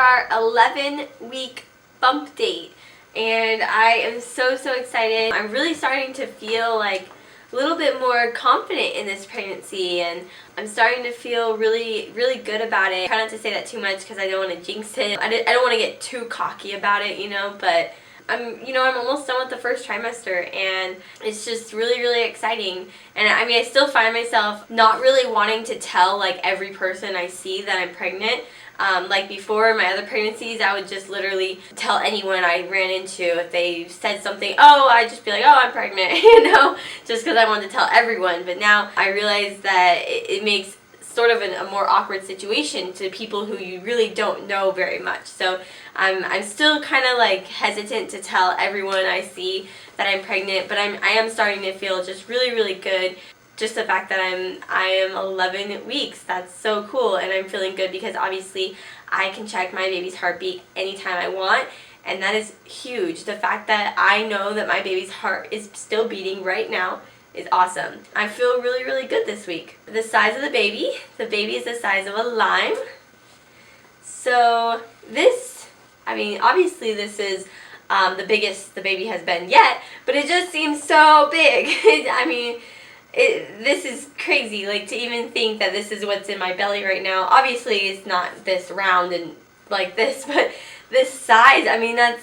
our 11-week bump date, and I am so excited. I'm really starting to feel like a little bit more confident in this pregnancy, and I'm starting to feel really good about it. I try not to say that too much because I don't want to jinx it. I don't want to get too cocky about it, but I'm almost done with the first trimester, and it's just really exciting. And I mean, I still find myself not really wanting to tell like every person I see that I'm pregnant. Like before my other pregnancies, I would just literally tell anyone I ran into if they said something. Oh, I'd just be like, oh, I'm pregnant, just because I wanted to tell everyone. But now I realize that it makes sort of a more awkward situation to people who you really don't know very much. So I'm still kind of like hesitant to tell everyone I see that I'm pregnant, but I am starting to feel just really good. Just the fact that I am 11 weeks, that's so cool, and I'm feeling good because obviously I can check my baby's heartbeat anytime I want, and that is huge. The fact that I know that my baby's heart is still beating right now is awesome. I feel really good this week. The size of the baby is the size of a lime. So this, I mean, obviously this is the biggest the baby has been yet, but it just seems so big. I mean, this is crazy, like to even think that this is what's in my belly right now. Obviously it's not this round and like this, but this size, I mean, that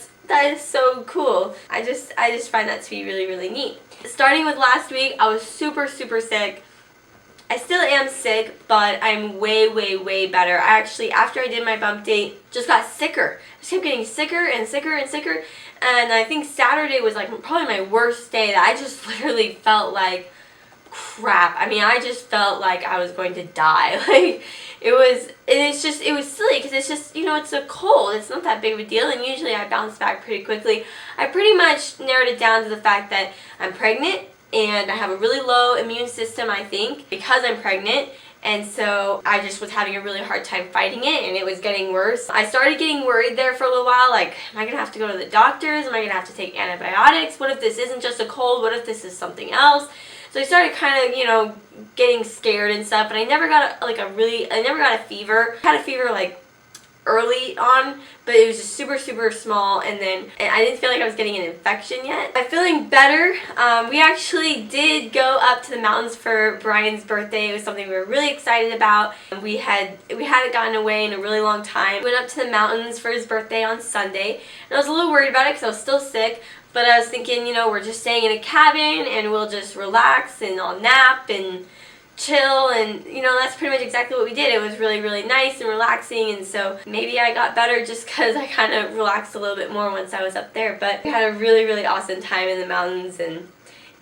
is so cool. I just find that to be really neat. Starting with last week, I was super sick. I still am sick, but I'm way better. I actually, after I did my bump date, just got sicker. I just kept getting sicker and sicker. And I think Saturday was like probably my worst day, that I just literally felt like crap. I mean, I just felt like I was going to die. Like, it was silly because it's just, it's a cold. It's not that big of a deal, and usually I bounce back pretty quickly. I pretty much narrowed it down to the fact that I'm pregnant and I have a really low immune system, I think, because I'm pregnant. And so I just was having a really hard time fighting it, and it was getting worse. I started getting worried there for a little while, like, am I going to have to go to the doctors? Am I going to have to take antibiotics? What if this isn't just a cold? What if this is something else? So I started kind of, getting scared and stuff, and I never got a fever. I had a fever like early on, but it was just super small, and I didn't feel like I was getting an infection yet. I'm feeling better. We actually did go up to the mountains for Brian's birthday. It was something we were really excited about. We hadn't gotten away in a really long time. Went up to the mountains for his birthday on Sunday, and I was a little worried about it because I was still sick. But I was thinking, we're just staying in a cabin and we'll just relax and I'll nap and chill, and that's pretty much exactly what we did. It was really nice and relaxing, and so maybe I got better just because I kind of relaxed a little bit more once I was up there. But we had a really awesome time in the mountains and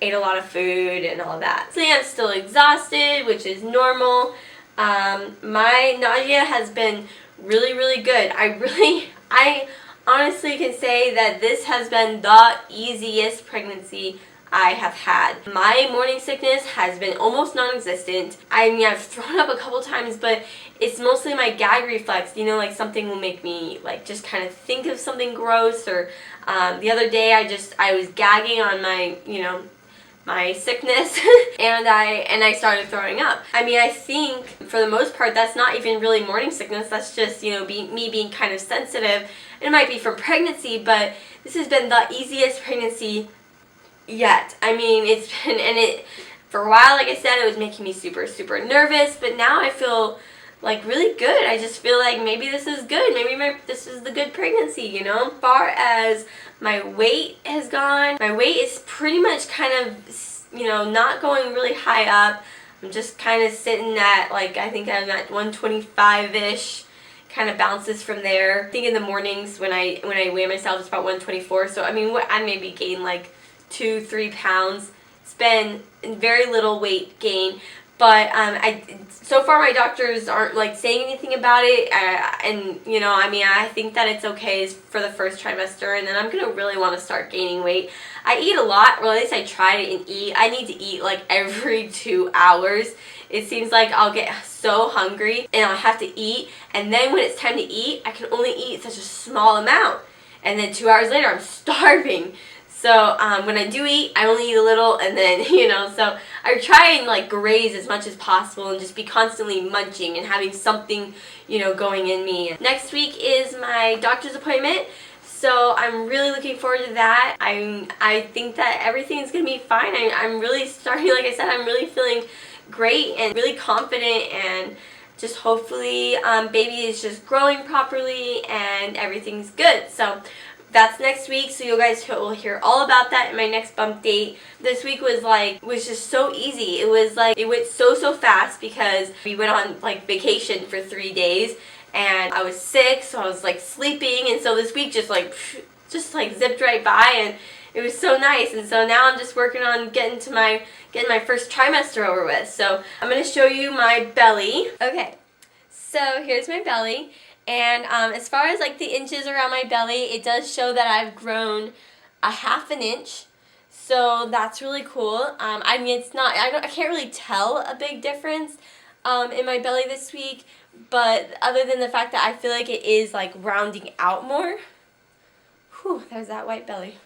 ate a lot of food and all that. So yeah, I'm still exhausted, which is normal. My nausea has been really good. I honestly can say that this has been the easiest pregnancy I have had. My morning sickness has been almost non-existent. I mean, I've thrown up a couple times, but it's mostly my gag reflex. Like something will make me like just kind of think of something gross, or the other day I was gagging on my, my sickness and I started throwing up. I mean, I think for the most part that's not even really morning sickness. That's just, me being kind of sensitive. It might be from pregnancy, but this has been the easiest pregnancy yet. I mean, it's been, and for a while, like I said, it was making me super nervous, but now I feel like really good. I just feel like maybe this is good. Maybe this is the good pregnancy, As far as my weight has gone, my weight is pretty much kind of, not going really high up. I'm just kind of sitting at, like, I think I'm at 125-ish. Kind of bounces from there. I think in the mornings when I weigh myself, it's about 124. So I mean, I maybe gained like 2-3 pounds. It's been very little weight gain, but so far my doctors aren't like saying anything about it. And I mean, I think that it's okay for the first trimester, and then I'm gonna really want to start gaining weight. I eat a lot, or at least I try to eat. I need to eat like every 2 hours. It seems like I'll get so hungry and I'll have to eat, and then when it's time to eat, I can only eat such a small amount, and then 2 hours later I'm starving. So when I do eat, I only eat a little, and then, you know, so I try and like graze as much as possible and just be constantly munching and having something, you know, going in me. Next week is my doctor's appointment. So I'm really looking forward to that. I think that everything's going to be fine. I'm really starting, like I said, I'm really feeling great and really confident, and just hopefully baby is just growing properly and everything's good. So that's next week, so you guys will hear all about that in my next bump date. This week was just so easy. It was like, it went so fast because we went on like vacation for 3 days. And I was sick, so I was like sleeping, and so this week just like zipped right by, and it was so nice. And so now I'm just working on getting my first trimester over with. So I'm gonna show you my belly. Okay, so here's my belly, and as far as like the inches around my belly, it does show that I've grown a ½ inch. So that's really cool. I mean, it's not, I can't really tell a big difference in my belly this week. But other than the fact that I feel like it is like rounding out more. Whew, there's that white belly.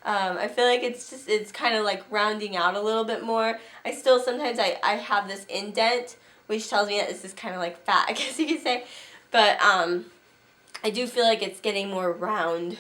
I feel like it's kind of like rounding out a little bit more. I still sometimes I have this indent, which tells me that this is kind of like fat, I guess you could say. But I do feel like it's getting more round.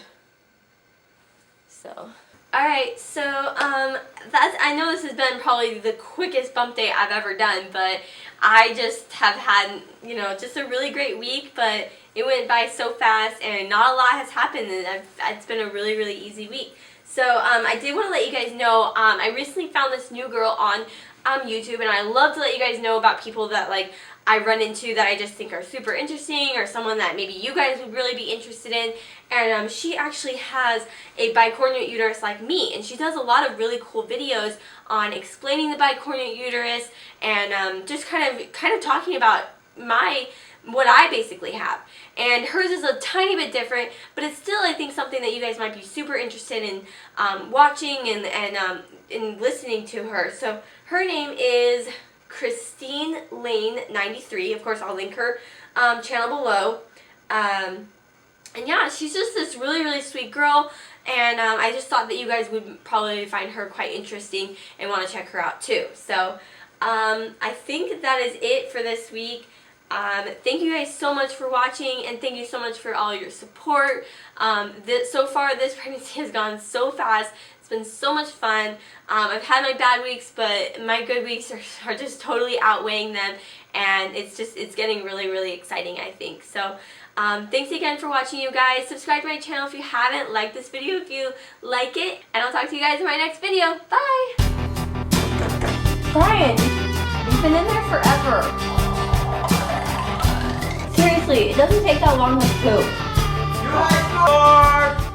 So. Alright, so I know this has been probably the quickest bump date I've ever done, but I just have had, you know, just a really great week, but it went by so fast and not a lot has happened, and it's been a really easy week. So I did want to let you guys know, I recently found this new girl on YouTube, and I love to let you guys know about people that like I run into that I just think are super interesting, or someone that maybe you guys would really be interested in. And she actually has a bicornuate uterus like me, and she does a lot of really cool videos on explaining the bicornuate uterus and just kind of talking about what I basically have. And hers is a tiny bit different, but it's still, I think, something that you guys might be super interested in watching and listening to her. So her name is Christine Lane 93. Of course, I'll link her channel below. And yeah, she's just this really sweet girl, and I just thought that you guys would probably find her quite interesting and want to check her out too. So I think that is it for this week. Thank you guys so much for watching, and thank you so much for all your support. So far, this pregnancy has gone so fast. It's been so much fun. I've had my bad weeks, but my good weeks are just totally outweighing them, and it's getting really exciting, I think. So thanks again for watching, you guys. Subscribe to my channel if you haven't. Like this video if you like it, and I'll talk to you guys in my next video. Bye! Brian, you've been in there forever. Seriously, it doesn't take that long to poop. You like